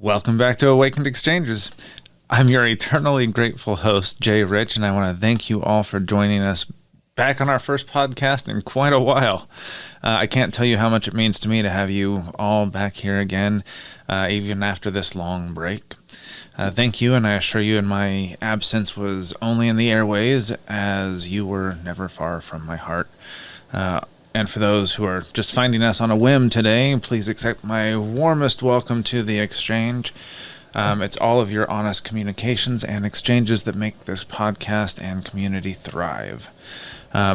Welcome back to Awakened Exchanges. I'm your eternally grateful host, Jay Rich, and I want to thank you all for joining us back on our first podcast in quite a while. I can't tell you how much it means to me to have you all back here again, even after this long break. Thank you, and I assure you my absence was only in the airways, as you were never far from my heart. And for those who are just finding us on a whim today, please accept my warmest welcome to the exchange. It's all of your honest communications and exchanges that make this podcast and community thrive.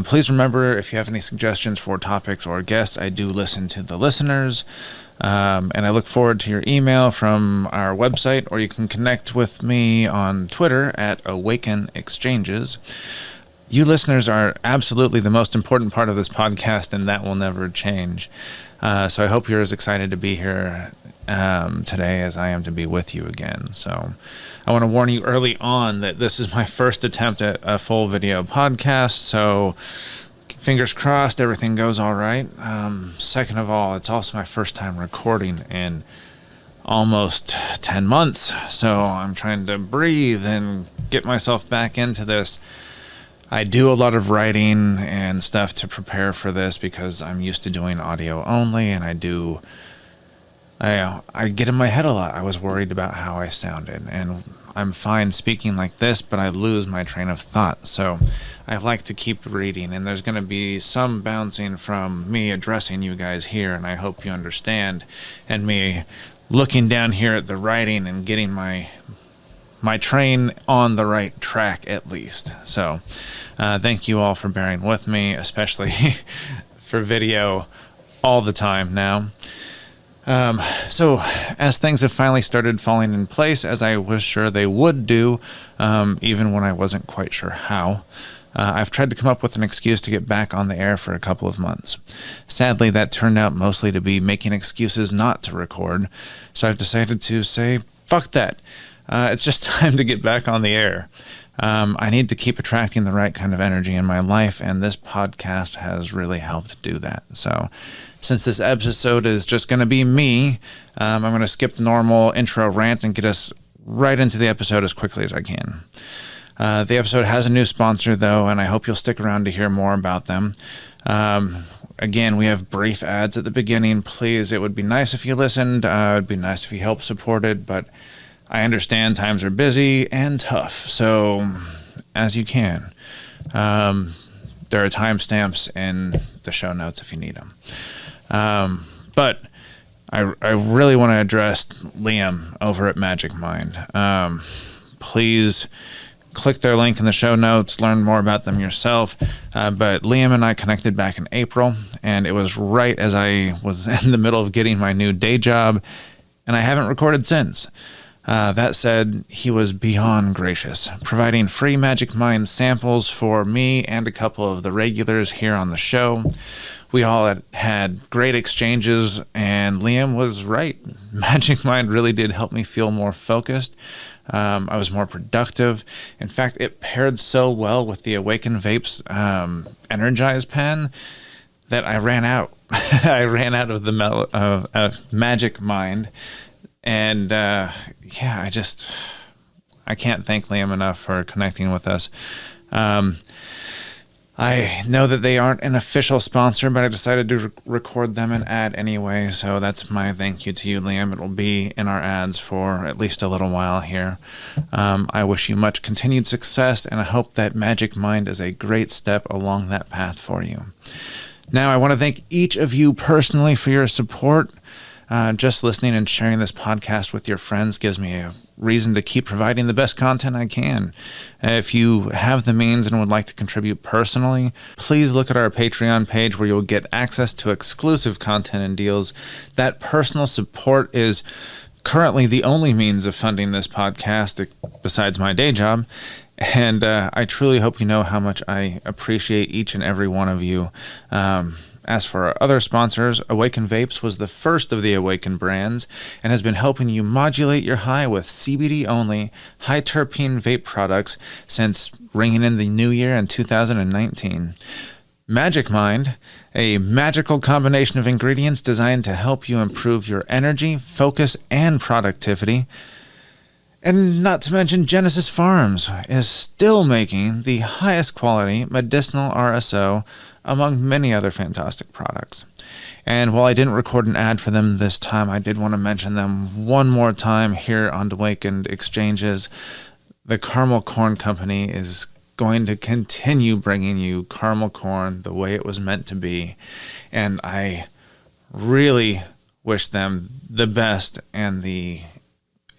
Please remember, if you have any suggestions for topics or guests, I do listen to the listeners. And I look forward to your email from our website, or you can connect with me on Twitter at Awaken Exchanges. You listeners are absolutely the most important part of this podcast, and that will never change. So I hope you're as excited to be here today as I am to be with you again. So I want to warn you early on that this is my first attempt at a full video podcast, so fingers crossed everything goes all right. Second of all, it's also my first time recording in almost 10 months, so I'm trying to breathe and get myself back into this. I do a lot of writing and stuff to prepare for this because I'm used to doing audio only, and I get in my head a lot. I was worried about how I sounded, and I'm fine speaking like this, but I lose my train of thought. So I like to keep reading, and there's going to be some bouncing from me addressing you guys here, and I hope you understand, and me looking down here at the writing and getting my train on the right track at least. So thank you all for bearing with me, especially for video all the time now. So as things have finally started falling in place, as I was sure they would do, even when I wasn't quite sure how, I've tried to come up with an excuse to get back on the air for a couple of months. Sadly, that turned out mostly to be making excuses not to record, so I've decided to say, fuck that. It's just time to get back on the air. I need to keep attracting the right kind of energy in my life, and this podcast has really helped do that. So since this episode is just going to be me, I'm going to skip the normal intro rant and get us right into the episode as quickly as I can. The episode has a new sponsor, though, and I hope you'll stick around to hear more about them. Again, we have brief ads at the beginning. Please, it would be nice if you listened. It would be nice if you helped support it, but I understand times are busy and tough, so as you can. There are timestamps in the show notes if you need them. But I really want to address Liam over at Magic Mind. Please click their link in the show notes, learn more about them yourself. But Liam and I connected back in April, and it was right as I was in the middle of getting my new day job, and I haven't recorded since. That said, he was beyond gracious, providing free Magic Mind samples for me and a couple of the regulars here on the show. We all had great exchanges, and Liam was right. Magic Mind really did help me feel more focused. I was more productive. In fact, it paired so well with the Awaken Vapes Energize pen that I ran out. I ran out of the Magic Mind. And I can't thank Liam enough for connecting with us. I know that they aren't an official sponsor, but I decided to record them an ad anyway, so that's my thank you to you, Liam. It will be in our ads for at least a little while here. I wish you much continued success, and I hope that Magic Mind is a great step along that path for you. Now, I want to thank each of you personally for your support. Just listening and sharing this podcast with your friends gives me a reason to keep providing the best content I can. If you have the means and would like to contribute personally, please look at our Patreon page where you'll get access to exclusive content and deals. That personal support is currently the only means of funding this podcast besides my day job. And I truly hope you know how much I appreciate each and every one of you. As for our other sponsors, Awaken Vapes was the first of the Awaken brands and has been helping you modulate your high with CBD-only, high-terpene vape products since ringing in the new year in 2019. Magic Mind, a magical combination of ingredients designed to help you improve your energy, focus, and productivity. And not to mention, Genesis Pharms is still making the highest quality medicinal RSO among many other fantastic products. And while I didn't record an ad for them this time, I did want to mention them one more time here on Awakened Exchanges. The Caramel Corn Company is going to continue bringing you caramel corn the way it was meant to be. And I really wish them the best and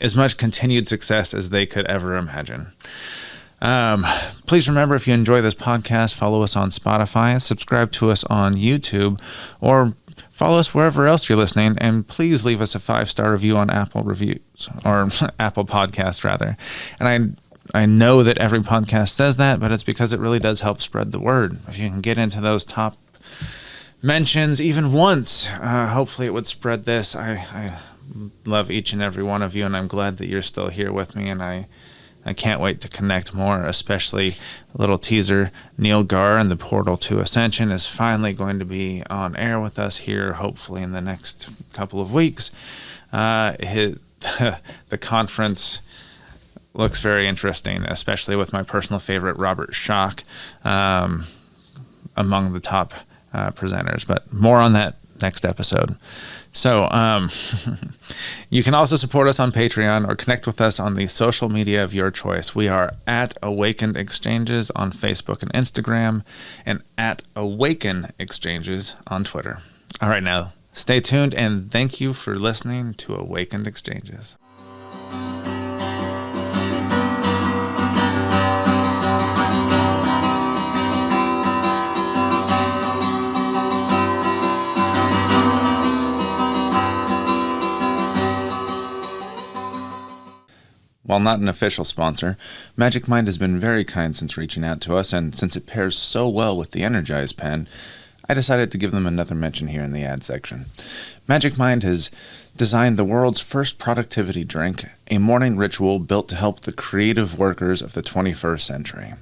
as much continued success as they could ever imagine. Please remember, if you enjoy this podcast, follow us on Spotify, subscribe to us on YouTube, or follow us wherever else you're listening, and please leave us a 5-star review on Apple Reviews, or Apple Podcasts, rather. And I know that every podcast says that, but it's because it really does help spread the word. If you can get into those top mentions even once, hopefully it would spread this. I love each and every one of you, and I'm glad that you're still here with me, and I can't wait to connect more, especially a little teaser. Neil Gar and the Portal to Ascension is finally going to be on air with us here, hopefully in the next couple of weeks. The conference looks very interesting, especially with my personal favorite, Robert Schock, among the top presenters, but more on that next episode. So you can also support us on Patreon or connect with us on the social media of your choice. We are at Awakened Exchanges on Facebook and Instagram, and at Awaken Exchanges on Twitter. All right, now stay tuned, and thank you for listening to Awakened Exchanges. While not an official sponsor, Magic Mind has been very kind since reaching out to us, and since it pairs so well with the Energize pen, I decided to give them another mention here in the ad section. Magic Mind has designed the world's first productivity drink, a morning ritual built to help the creative workers of the 21st century.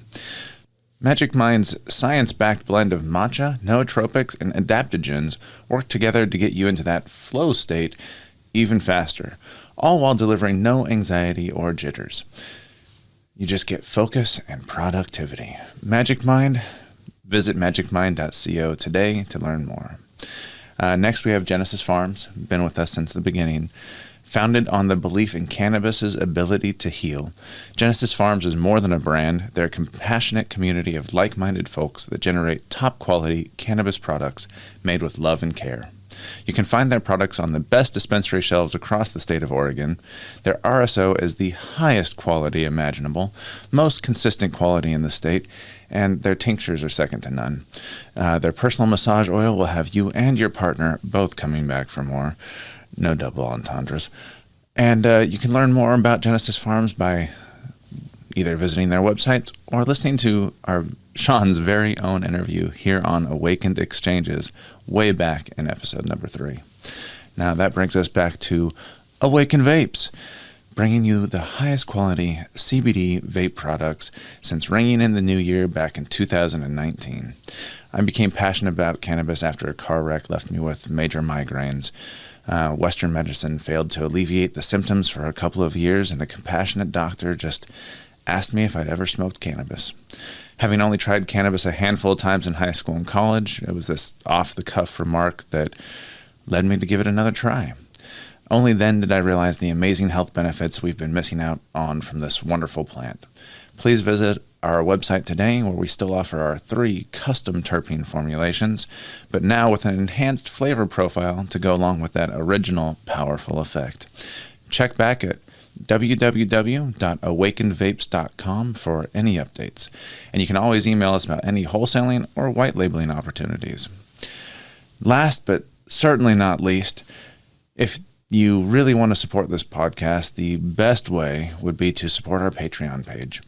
Magic Mind's science-backed blend of matcha, nootropics, and adaptogens work together to get you into that flow state even faster, all while delivering no anxiety or jitters. You just get focus and productivity. Magic Mind, visit magicmind.co today to learn more. Next, we have Genesis Pharms, been with us since the beginning. Founded on the belief in cannabis's ability to heal, Genesis Pharms is more than a brand. They're a compassionate community of like-minded folks that generate top-quality cannabis products made with love and care. You can find their products on the best dispensary shelves across the state of Oregon. Their RSO is the highest quality imaginable, most consistent quality in the state, and their tinctures are second to none. Their personal massage oil will have you and your partner both coming back for more. No double entendres. And you can learn more about Genesis Pharms by either visiting their websites or listening to Sean's very own interview here on Awakened Exchanges way back in episode number 3. Now that brings us back to Awaken Vapes, bringing you the highest quality CBD vape products since ringing in the new year back in 2019. I became passionate about cannabis after a car wreck left me with major migraines. Western medicine failed to alleviate the symptoms for a couple of years, and a compassionate doctor just asked me if I'd ever smoked cannabis. Having only tried cannabis a handful of times in high school and college, it was this off-the-cuff remark that led me to give it another try. Only then did I realize the amazing health benefits we've been missing out on from this wonderful plant. Please visit our website today, where we still offer our 3 custom terpene formulations, but now with an enhanced flavor profile to go along with that original powerful effect. Check back at www.awakenedvapes.com for any updates. And you can always email us about any wholesaling or white labeling opportunities. Last but certainly not least, if you really want to support this podcast, the best way would be to support our Patreon page.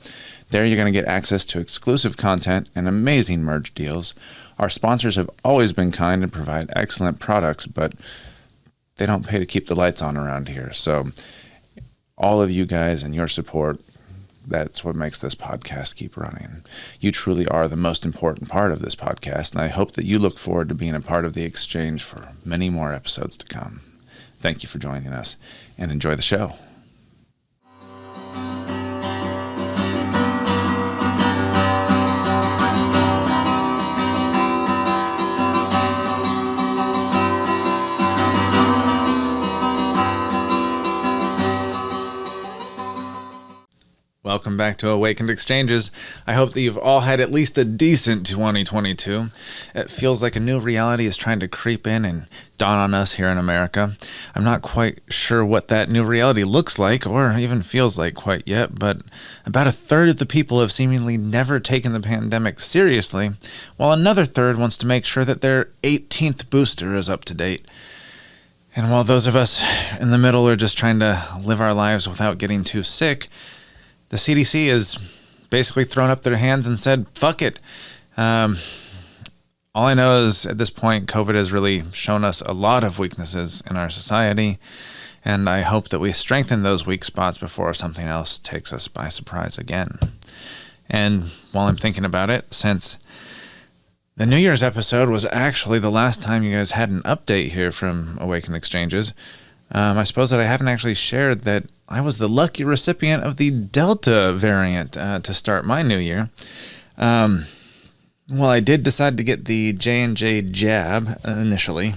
There you're going to get access to exclusive content and amazing merch deals. Our sponsors have always been kind and provide excellent products, but they don't pay to keep the lights on around here. So all of you guys and your support that's what makes this podcast keep running. You truly are the most important part of this podcast, and I hope that you look forward to being a part of the exchange for many more episodes to come. Thank you for joining us, and enjoy the show. Welcome back to Awakened Exchanges. I hope that you've all had at least a decent 2022. It feels like a new reality is trying to creep in and dawn on us here in America. I'm not quite sure what that new reality looks like or even feels like quite yet, but about a third of the people have seemingly never taken the pandemic seriously, while another third wants to make sure that their 18th booster is up to date. And while those of us in the middle are just trying to live our lives without getting too sick, the CDC has basically thrown up their hands and said, fuck it. All I know is at this point, COVID has really shown us a lot of weaknesses in our society, and I hope that we strengthen those weak spots before something else takes us by surprise again. And while I'm thinking about it, since the New Year's episode was actually the last time you guys had an update here from Awakened Exchanges, I suppose that I haven't actually shared that I was the lucky recipient of the Delta variant to start my new year. Well, I did decide to get the J&J jab initially.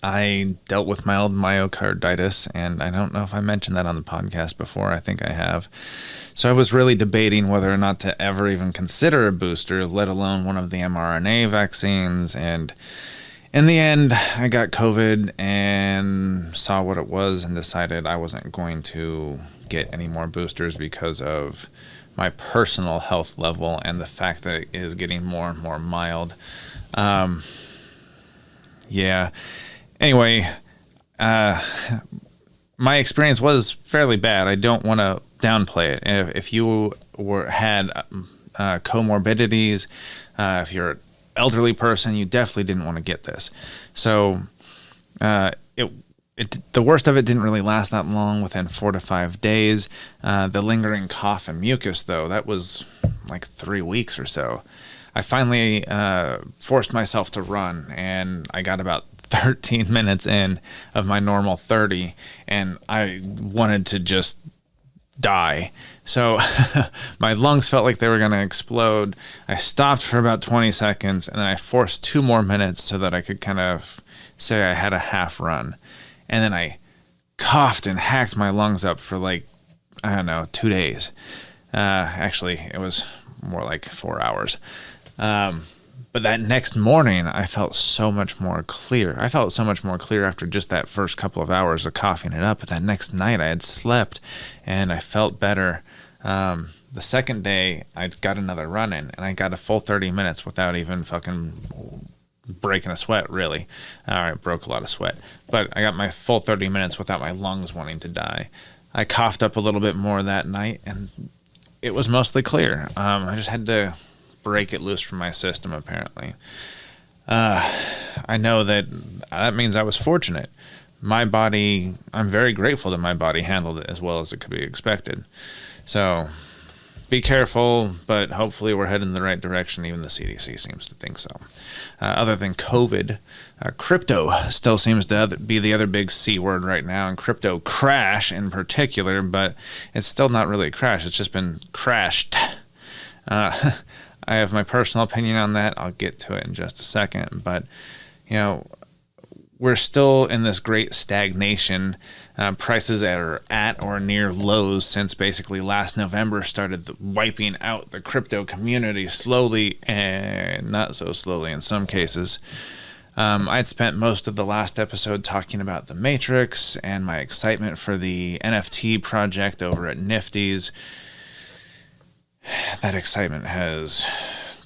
I dealt with mild myocarditis, and I don't know if I mentioned that on the podcast before. I think I have. So I was really debating whether or not to ever even consider a booster, let alone one of the mRNA vaccines, and in the end, I got COVID and saw what it was and decided I wasn't going to get any more boosters because of my personal health level and the fact that it is getting more and more mild. Anyway, my experience was fairly bad. I don't want to downplay it. If you had comorbidities, if you're elderly person, you definitely didn't want to get this. So the worst of it didn't really last that long, within 4 to 5 days. The lingering cough and mucus, though, that was like 3 weeks or so. I finally forced myself to run, and I got about 13 minutes in of my normal 30, and I wanted to just die. So my lungs felt like they were going to explode. I stopped for about 20 seconds, and then I forced 2 more minutes so that I could kind of say I had a half run. And then I coughed and hacked my lungs up for 2 days. Actually, it was more like 4 hours. But that next morning, I felt so much more clear. I felt so much more clear after just that first couple of hours of coughing it up. But that next night, I had slept, and I felt better. The second day, I got another run in, and I got a full 30 minutes without even fucking breaking a sweat, really. I broke a lot of sweat. But I got my full 30 minutes without my lungs wanting to die. I coughed up a little bit more that night, and it was mostly clear. I just had to break it loose from my system, apparently. I know that means I was fortunate. My body, I'm very grateful that my body handled it as well as it could be expected. So be careful, but hopefully we're heading in the right direction. Even the CDC seems to think so. Other than COVID, crypto still seems to be the other big C word right now, and crypto crash in particular, but it's still not really a crash. It's just been crashed. I have my personal opinion on that. I'll get to it in just a second. But, we're still in this great stagnation. Prices are at or near lows since basically last November started wiping out the crypto community slowly and not so slowly in some cases. I'd spent most of the last episode talking about the Matrix and my excitement for the NFT project over at Nifty's. That excitement has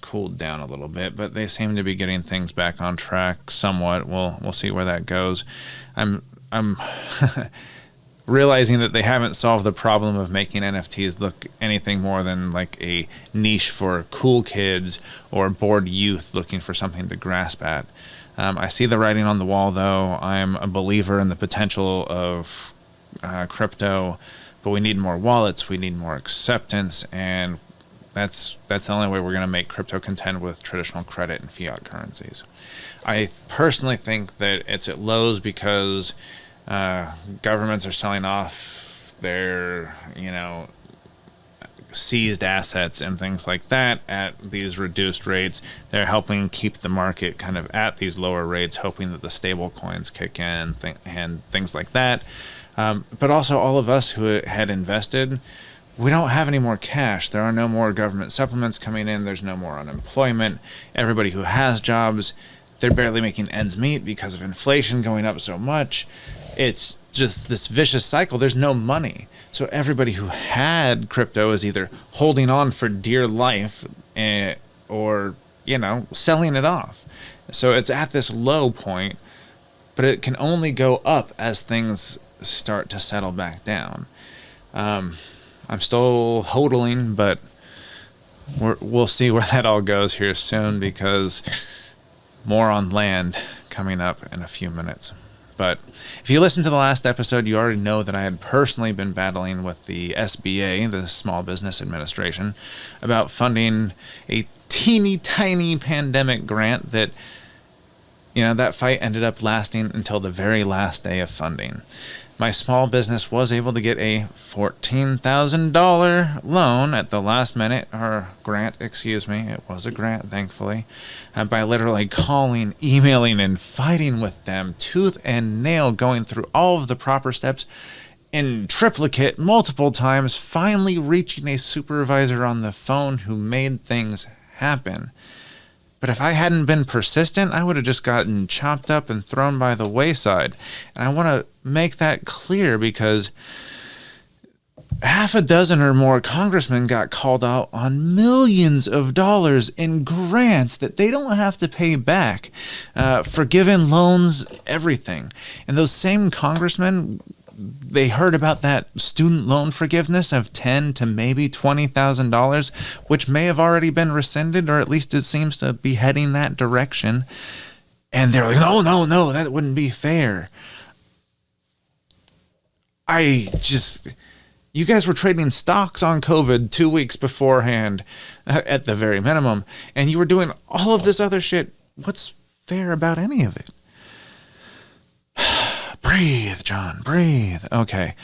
cooled down a little bit, but they seem to be getting things back on track somewhat. We'll see where that goes. I'm realizing that they haven't solved the problem of making NFTs look anything more than like a niche for cool kids or bored youth looking for something to grasp at. I see the writing on the wall, though. I'm a believer in the potential of crypto but we need more wallets, we need more acceptance, and that's the only way we're going to make crypto contend with traditional credit and fiat currencies. I personally think that it's at lows because governments are selling off their, seized assets and things like that at these reduced rates. They're helping keep the market kind of at these lower rates, hoping that the stable coins kick in and things like that. But also all of us who had invested, we don't have any more cash. There are no more government supplements coming in. There's no more unemployment. Everybody who has jobs, they're barely making ends meet because of inflation going up so much. It's just this vicious cycle. There's no money. So everybody who had crypto is either holding on for dear life or, selling it off. So it's at this low point, but it can only go up as things start to settle back down. I'm still hodling, but we'll see where that all goes here soon, because more on land coming up in a few minutes. But if you listened to the last episode, you already know that I had personally been battling with the SBA, the Small Business Administration, about funding a teeny tiny pandemic grant that, that fight ended up lasting until the very last day of funding. My small business was able to get a $14,000 loan at the last minute, or grant, excuse me. It was a grant, thankfully, by literally calling, emailing, and fighting with them, tooth and nail, going through all of the proper steps in triplicate multiple times, finally reaching a supervisor on the phone who made things happen. But if I hadn't been persistent, I would have just gotten chopped up and thrown by the wayside. And I want to make that clear, because half a dozen or more congressmen got called out on millions of dollars in grants that they don't have to pay back, forgiven loans, everything. And those same congressmen, they heard about that student loan forgiveness of $10,000 to maybe $20,000, which may have already been rescinded, or at least it seems to be heading that direction. And they're like, no, that wouldn't be fair. You guys were trading stocks on COVID 2 weeks beforehand, at the very minimum, and you were doing all of this other shit. What's fair about any of it? Breathe, John, breathe. Okay.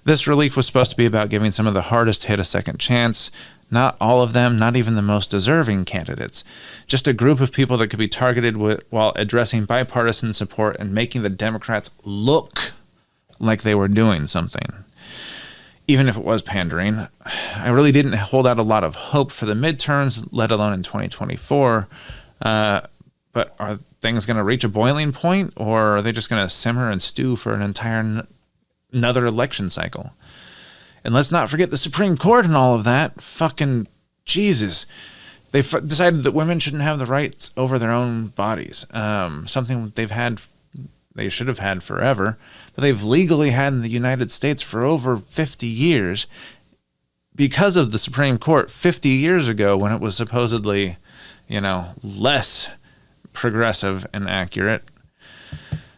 This relief was supposed to be about giving some of the hardest hit a second chance. Not all of them, not even the most deserving candidates. Just a group of people that could be targeted while addressing bipartisan support and making the Democrats look like they were doing something. Even if it was pandering, I really didn't hold out a lot of hope for the midterms, let alone in 2024. But are things going to reach a boiling point, or are they just going to simmer and stew for an entire another election cycle? And let's not forget the Supreme Court and all of that. Fucking Jesus. They decided that women shouldn't have the rights over their own bodies. Something they should have had forever, but they've legally had in the United States for over 50 years because of the Supreme Court 50 years ago, when it was supposedly, less progressive and accurate.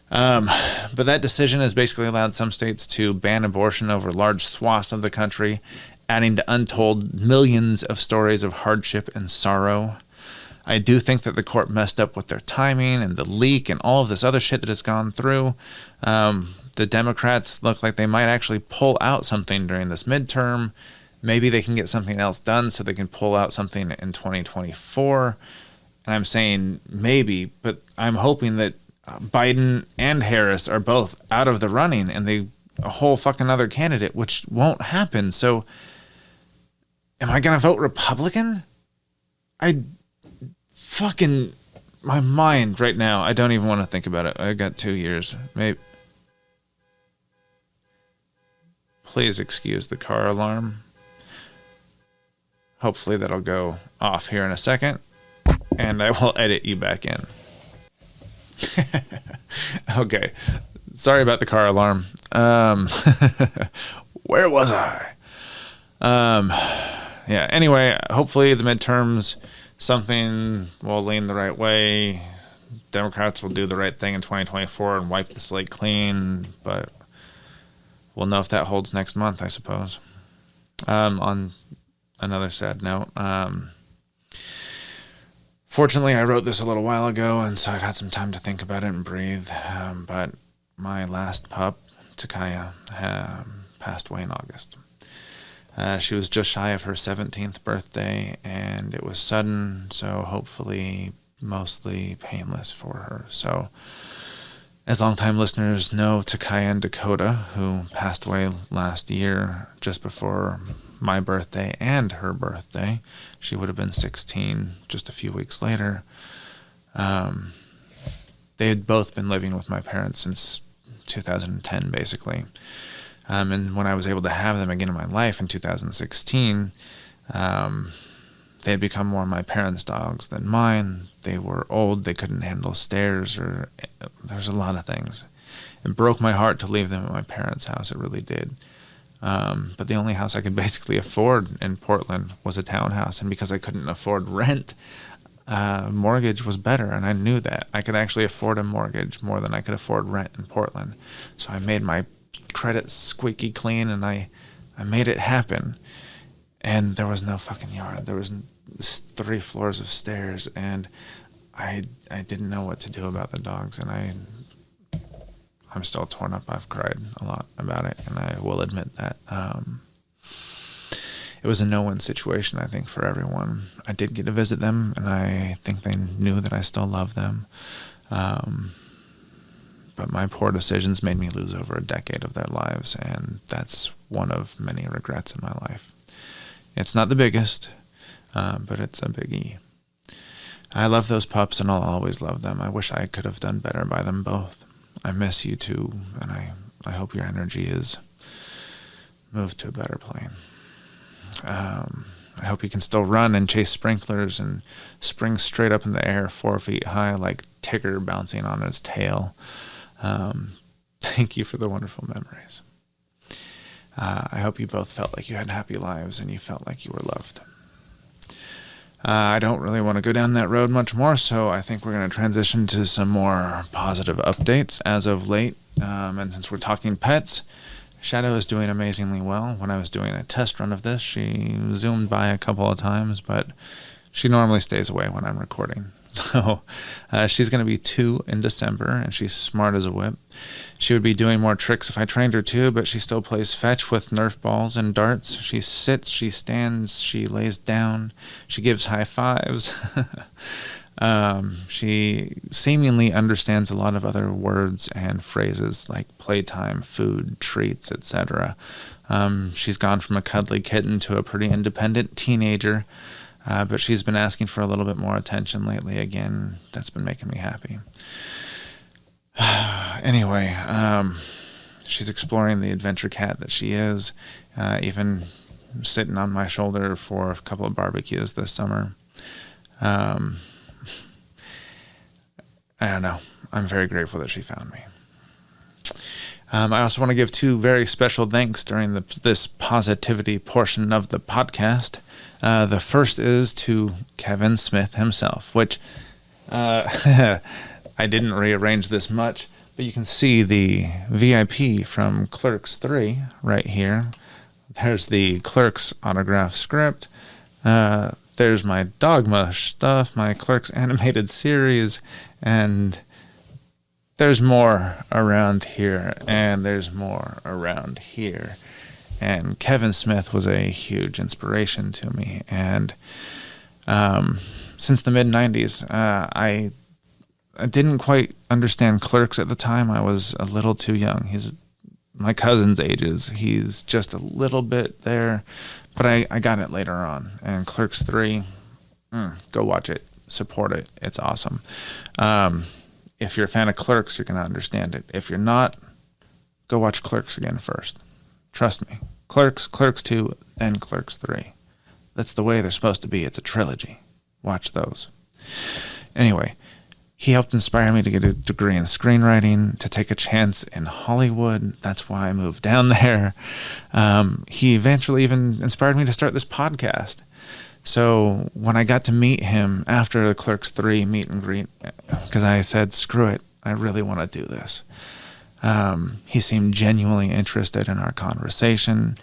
But that decision has basically allowed some states to ban abortion over large swaths of the country, adding to untold millions of stories of hardship and sorrow. I do think that the court messed up with their timing and the leak and all of this other shit that has gone through. The Democrats look like they might actually pull out something during this midterm. Maybe they can get something else done so they can pull out something in 2024. And I'm saying maybe, but I'm hoping that Biden and Harris are both out of the running and a whole fucking other candidate, which won't happen. So am I going to vote Republican? My mind right now, I don't even want to think about it. I got 2 years. Maybe. Please excuse the car alarm. Hopefully that'll go off here in a second, and I will edit you back in. Okay. Sorry about the car alarm. Where was I? Yeah, anyway, hopefully the midterms, something will lean the right way. Democrats will do the right thing in 2024 and wipe the slate clean, but we'll know if that holds next month, I suppose. On another sad note, fortunately, I wrote this a little while ago, and so I've had some time to think about it and breathe. But my last pup, Takaya, passed away in August. She was just shy of her 17th birthday, and it was sudden, so hopefully mostly painless for her. So, as longtime listeners know, Takaya and Dakota, who passed away last year just before my birthday and her birthday, she would have been 16 just a few weeks later. They had both been living with my parents since 2010, basically. And when I was able to have them again in my life in 2016, they had become more my parents' dogs than mine. They were old. They couldn't handle stairs, or there's a lot of things. It broke my heart to leave them at my parents' house. It really did. But the only house I could basically afford in Portland was a townhouse. And because I couldn't afford rent, mortgage was better. And I knew that. I could actually afford a mortgage more than I could afford rent in Portland. So I made my credit squeaky clean, and I made it happen. And there was no fucking yard. There was 3 floors of stairs, and I didn't know what to do about the dogs, and I'm still torn up. I've cried a lot about it, and I will admit that. It was a no-win situation, I think, for everyone. I did get to visit them, and I think they knew that I still love them. But my poor decisions made me lose over a decade of their lives, and that's one of many regrets in my life. It's not the biggest, but it's a biggie. I love those pups, and I'll always love them. I wish I could have done better by them both. I miss you too, and I hope your energy is moved to a better plane. I hope you can still run and chase sprinklers and spring straight up in the air 4 feet high like Tigger bouncing on his tail. Thank you for the wonderful memories. I hope you both felt like you had happy lives and you felt like you were loved. I don't really want to go down that road much more, so I think we're going to transition to some more positive updates as of late. And since we're talking pets, Shadow is doing amazingly well. When I was doing a test run of this, she zoomed by a couple of times, but she normally stays away when I'm recording. So she's going to be 2 in December, and she's smart as a whip. She would be doing more tricks if I trained her to, but she still plays fetch with Nerf balls and darts. She sits, she stands, she lays down, she gives high fives. She seemingly understands a lot of other words and phrases like playtime, food, treats, etc. She's gone from a cuddly kitten to a pretty independent teenager. But she's been asking for a little bit more attention lately again. That's been making me happy. Anyway, she's exploring the adventure cat that she is, even sitting on my shoulder for a couple of barbecues this summer. I don't know. I'm very grateful that she found me. I also want to give 2 very special thanks during this positivity portion of the podcast. The first is to Kevin Smith himself, which I didn't rearrange this much, but you can see the VIP from Clerks 3 right here. There's the Clerks autograph script. There's my Dogma stuff, my Clerks animated series, and there's more around here, and there's more around here. And Kevin Smith was a huge inspiration to me. And since the mid-'90s, I didn't quite understand Clerks at the time. I was a little too young. He's my cousin's ages. He's just a little bit there. But I got it later on. And Clerks 3, go watch it. Support it. It's awesome. If you're a fan of Clerks, you're going to understand it. If you're not, go watch Clerks again first. Trust me. Clerks, Clerks 2, then Clerks 3. That's the way they're supposed to be. It's a trilogy. Watch those. Anyway, he helped inspire me to get a degree in screenwriting, to take a chance in Hollywood. That's why I moved down there. He eventually even inspired me to start this podcast. So when I got to meet him after the Clerks 3 meet and greet, because I said, screw it, I really want to do this. He seemed genuinely interested in our conversation.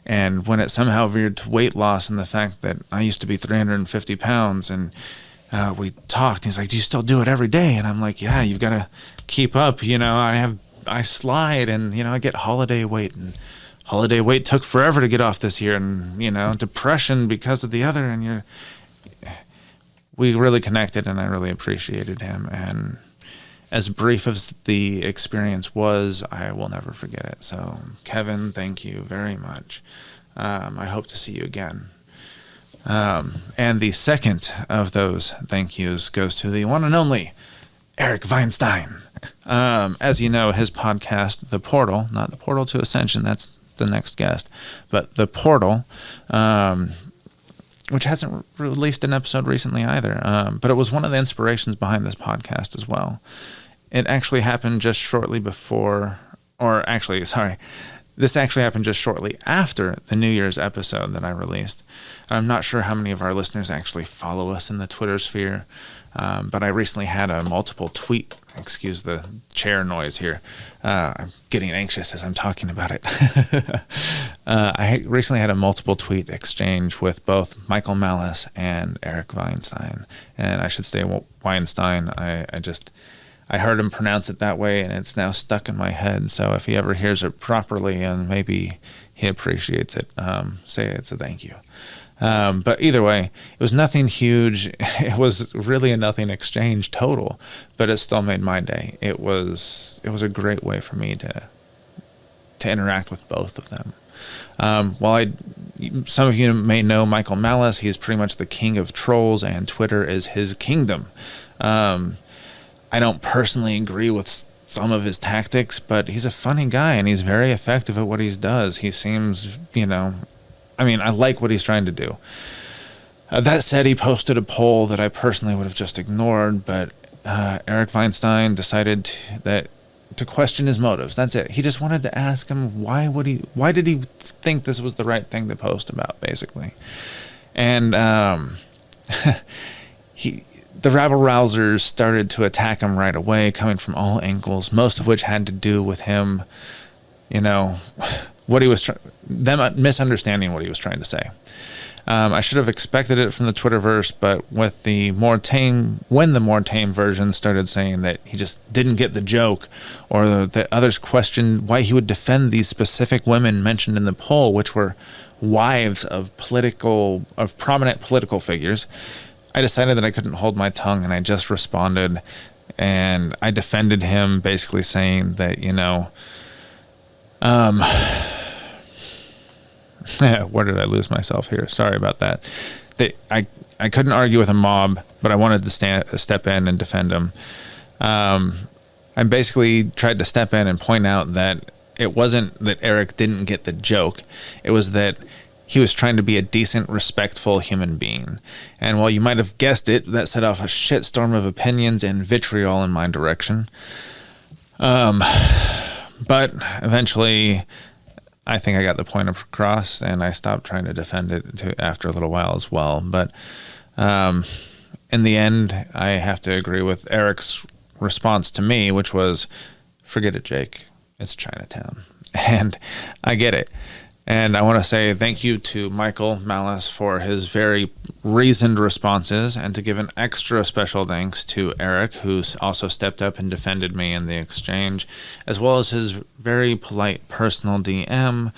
And when it somehow veered to weight loss and the fact that I used to be 350 pounds and we talked, he's like, do you still do it every day? And I'm like, yeah, you've got to keep up. I slide and, I get holiday weight, and holiday weight took forever to get off this year, and, depression because of the other. And we really connected, and I really appreciated him. And as brief as the experience was, I will never forget it. So, Kevin, thank you very much. I hope to see you again. And the second of those thank yous goes to the one and only Eric Weinstein. As you know, his podcast, The Portal, not The Portal to Ascension, that's the next guest, but The Portal, which hasn't released an episode recently either, but it was one of the inspirations behind this podcast as well. It actually happened just shortly before, this actually happened just shortly after the New Year's episode that I released. I'm not sure how many of our listeners actually follow us in the Twitter sphere, but I recently had a multiple tweet, excuse the chair noise here, I'm getting anxious as I'm talking about it. I recently had a multiple tweet exchange with both Michael Malice and Eric Weinstein, and I should say Weinstein. I heard him pronounce it that way, and it's now stuck in my head. So if he ever hears it properly and maybe he appreciates it, say it's a thank you. But either way, it was nothing huge. It was really a nothing exchange total, but it still made my day. It was a great way for me to interact with both of them. Some of you may know Michael Malice. He's pretty much the king of trolls, and Twitter is his kingdom. I don't personally agree with some of his tactics, but he's a funny guy, and he's very effective at what he does. He seems, I like what he's trying to do. That said, he posted a poll that I personally would have just ignored, but Eric Weinstein decided to question his motives. That's it. He just wanted to ask him why did he think this was the right thing to post about, basically. And the rabble-rousers started to attack him right away, coming from all angles, most of which had to do with him, what he was them misunderstanding what he was trying to say. I should have expected it from the Twitterverse, but when the more tame version started saying that he just didn't get the joke, or that others questioned why he would defend these specific women mentioned in the poll, which were wives of prominent political figures, I decided that I couldn't hold my tongue, and I just responded, and I defended him, basically saying that, where did I lose myself here? Sorry about that. I couldn't argue with a mob, but I wanted to step in and defend him. I basically tried to step in and point out that it wasn't that Eric didn't get the joke. It was that he was trying to be a decent, respectful human being. And while you might have guessed it, that set off a shitstorm of opinions and vitriol in my direction. But eventually, I think I got the point across, and I stopped trying to defend it after a little while as well. But in the end, I have to agree with Eric's response to me, which was, forget it, Jake. It's Chinatown. And I get it. And I want to say thank you to Michael Malice for his very reasoned responses, and to give an extra special thanks to Eric, who's also stepped up and defended me in the exchange, as well as his very polite personal DM,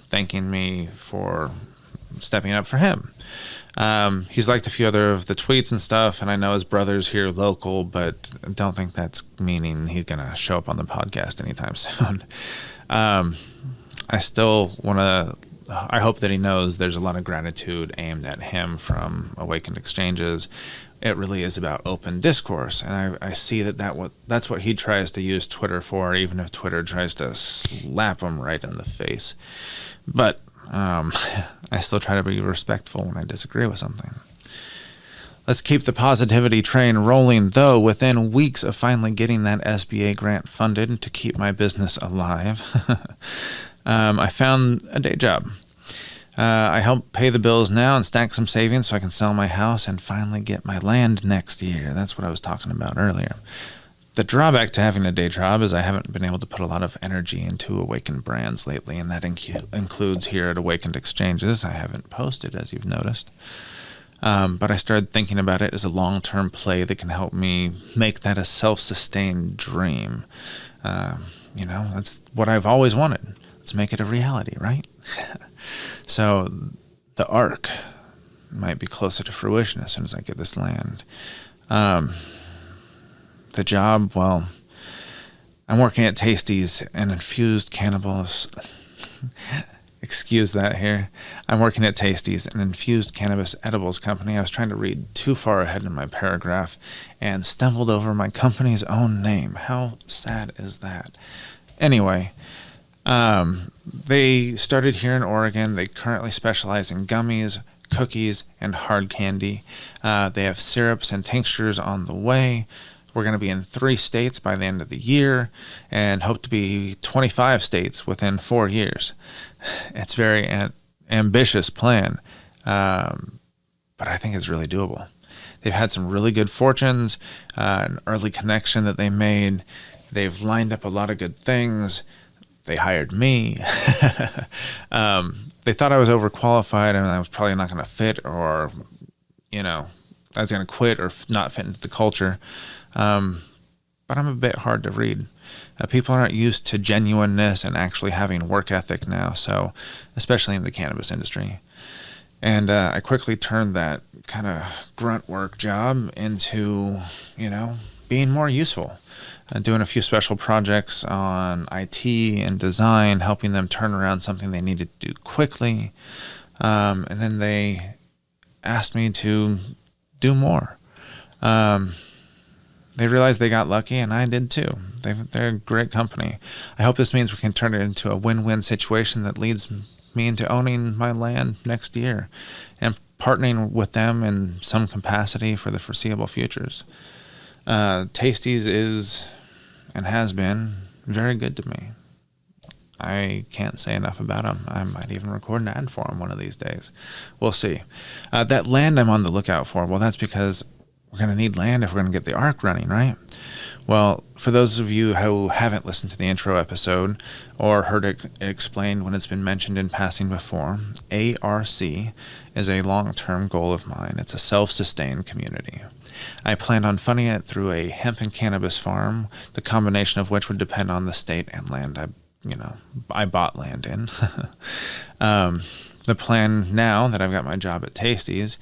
thanking me for stepping up for him. He's liked a few other of the tweets and stuff, and I know his brother's here local, but I don't think that's meaning he's going to show up on the podcast anytime soon. I still want to, I hope that he knows there's a lot of gratitude aimed at him from Awakened Exchanges. It really is about open discourse, and I see that's what he tries to use Twitter for, even if Twitter tries to slap him right in the face. But I still try to be respectful when I disagree with something. Let's keep the positivity train rolling, though. Within weeks of finally getting that SBA grant funded to keep my business alive, I found a day job. I help pay the bills now and stack some savings so I can sell my house and finally get my land next year. That's what I was talking about earlier. The drawback to having a day job is I haven't been able to put a lot of energy into Awakened brands lately, and that includes here at Awakened Exchanges. I haven't posted, as you've noticed. But I started thinking about it as a long-term play that can help me make that a self-sustained dream. That's what I've always wanted. Let's make it a reality, right? So the A.R.C might be closer to fruition as soon as I get this land. The job, well, I'm working at Tasty's, an infused cannabis. Excuse that here. I'm working at Tasty's, an infused cannabis edibles company. I was trying to read too far ahead in my paragraph and stumbled over my company's own name. How sad is that? Anyway, they started here in Oregon. They currently specialize in gummies, cookies, and hard candy. They have syrups and tinctures on the way. We're going to be in 3 states by the end of the year and hope to be 25 states within 4 years. It's a very ambitious plan, but I think it's really doable. They've had some really good fortunes, an early connection that they made. They've lined up a lot of good things. They hired me. They thought I was overqualified and I was probably not going to fit, or, I was going to quit or not fit into the culture. But I'm a bit hard to read. People aren't used to genuineness and actually having work ethic now, so especially in the cannabis industry. And I quickly turned that kind of grunt work job into, being more useful. Doing a few special projects on IT and design, helping them turn around something they needed to do quickly. And then they asked me to do more. They realized they got lucky, and I did too. They're a great company. I hope this means we can turn it into a win-win situation that leads me into owning my land next year and partnering with them in some capacity for the foreseeable futures. Tasty's is and has been very good to me. I can't say enough about them. I might even record an ad for them one of these days. We'll see. That land I'm on the lookout for, well, that's because we're going to need land if we're going to get the A.R.C running, right? Well, for those of you who haven't listened to the intro episode or heard it explained when it's been mentioned in passing before, A.R.C is a long-term goal of mine. It's a self-sustained community. I plan on funding it through a hemp and cannabis farm, the combination of which would depend on the state and land I bought land in. The plan now that I've got my job at Tasty's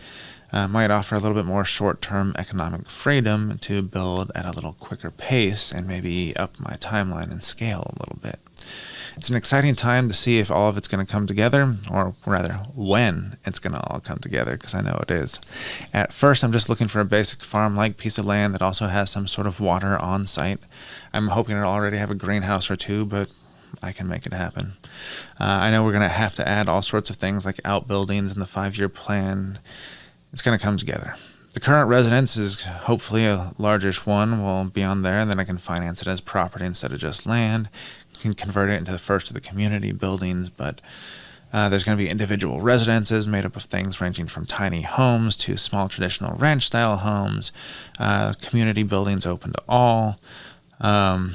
might offer a little bit more short-term economic freedom to build at a little quicker pace and maybe up my timeline and scale a little bit. It's an exciting time to see if all of it's going to come together, or rather, when it's going to all come together, because I know it is. At first, I'm just looking for a basic farm-like piece of land that also has some sort of water on site. I'm hoping it'll already have a greenhouse or two, but I can make it happen. I know we're going to have to add all sorts of things like outbuildings in the 5-year plan. It's going to come together. The current residence is hopefully a largish one. We'll be on there, and then I can finance it as property instead of just land. Can convert it into the first of the community buildings, but there's going to be individual residences made up of things ranging from tiny homes to small traditional ranch-style homes, community buildings open to all. I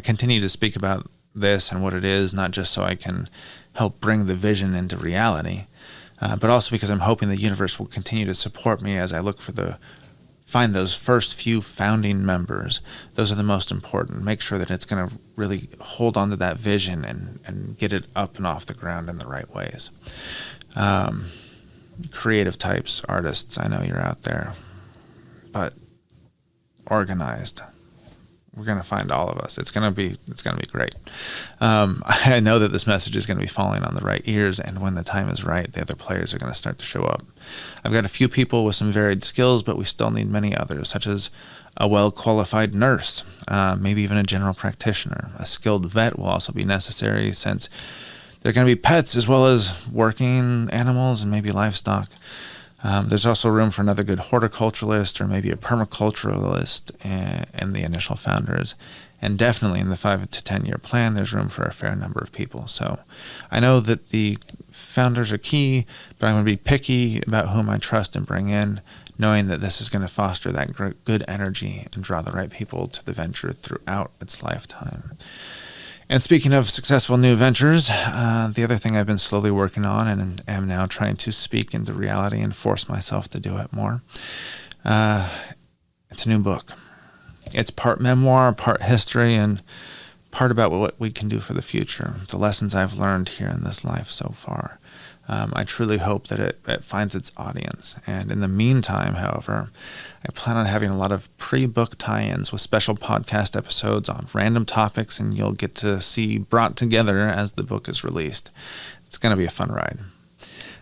continue to speak about this and what it is, not just so I can help bring the vision into reality, but also because I'm hoping the universe will continue to support me as I look for find those first few founding members. Those are the most important. Make sure that it's going to really hold on to that vision and get it up and off the ground in the right ways. Creative types, artists, I know you're out there, but organized. We're going to find all of us. It's going to be great. I know that this message is going to be falling on the right ears, and when the time is right, the other players are going to start to show up. I've got a few people with some varied skills, but we still need many others, such as a well-qualified nurse, maybe even a general practitioner. A skilled vet will also be necessary, since they're going to be pets as well as working animals and maybe livestock. There's also room for another good horticulturalist or maybe a permaculturalist and the initial founders. And definitely in the 5 to 10 year plan, there's room for a fair number of people. So I know that the founders are key, but I'm going to be picky about whom I trust and bring in, knowing that this is going to foster that good energy and draw the right people to the venture throughout its lifetime. And speaking of successful new ventures, the other thing I've been slowly working on and am now trying to speak into reality and force myself to do it more, it's a new book. It's part memoir, part history, and part about what we can do for the future, the lessons I've learned here in this life so far. I truly hope that it finds its audience. And in the meantime, however, I plan on having a lot of pre-book tie-ins with special podcast episodes on random topics, and you'll get to see brought together as the book is released. It's going to be a fun ride.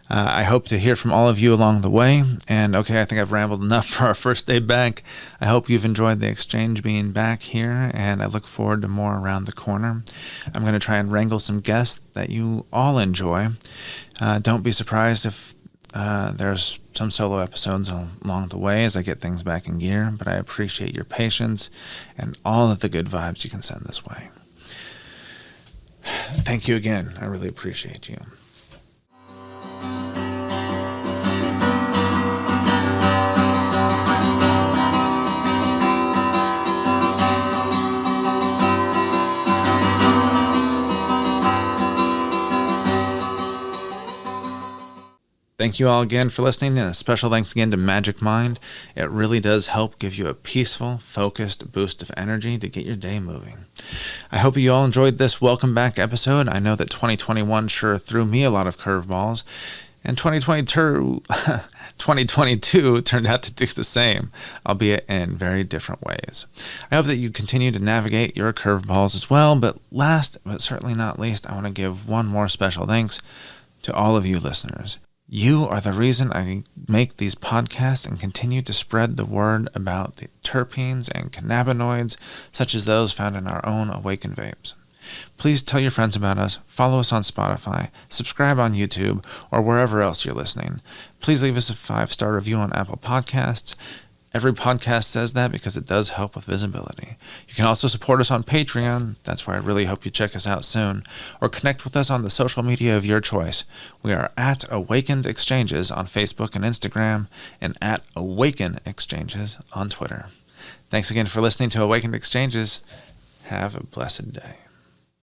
I hope to hear from all of you along the way. And okay, I think I've rambled enough for our first day back. I hope you've enjoyed the exchange being back here, and I look forward to more around the corner. I'm going to try and wrangle some guests that you all enjoy. Don't be surprised if there's some solo episodes along the way as I get things back in gear, but I appreciate your patience and all of the good vibes you can send this way. Thank you again. I really appreciate you. Thank you all again for listening, and a special thanks again to Magic Mind. It really does help give you a peaceful, focused boost of energy to get your day moving. I hope you all enjoyed this welcome back episode. I know that 2021 sure threw me a lot of curveballs, and 2022 turned out to do the same, albeit in very different ways. I hope that you continue to navigate your curveballs as well, but last but certainly not least, I want to give one more special thanks to all of you listeners. You are the reason I make these podcasts and continue to spread the word about the terpenes and cannabinoids, such as those found in our own Awakened Vapes. Please tell your friends about us, follow us on Spotify, subscribe on YouTube, or wherever else you're listening. Please leave us a 5-star review on Apple Podcasts. Every podcast says that because it does help with visibility. You can also support us on Patreon. That's where I really hope you check us out soon. Or connect with us on the social media of your choice. We are at Awakened Exchanges on Facebook and Instagram, and at Awaken Exchanges on Twitter. Thanks again for listening to Awakened Exchanges. Have a blessed day.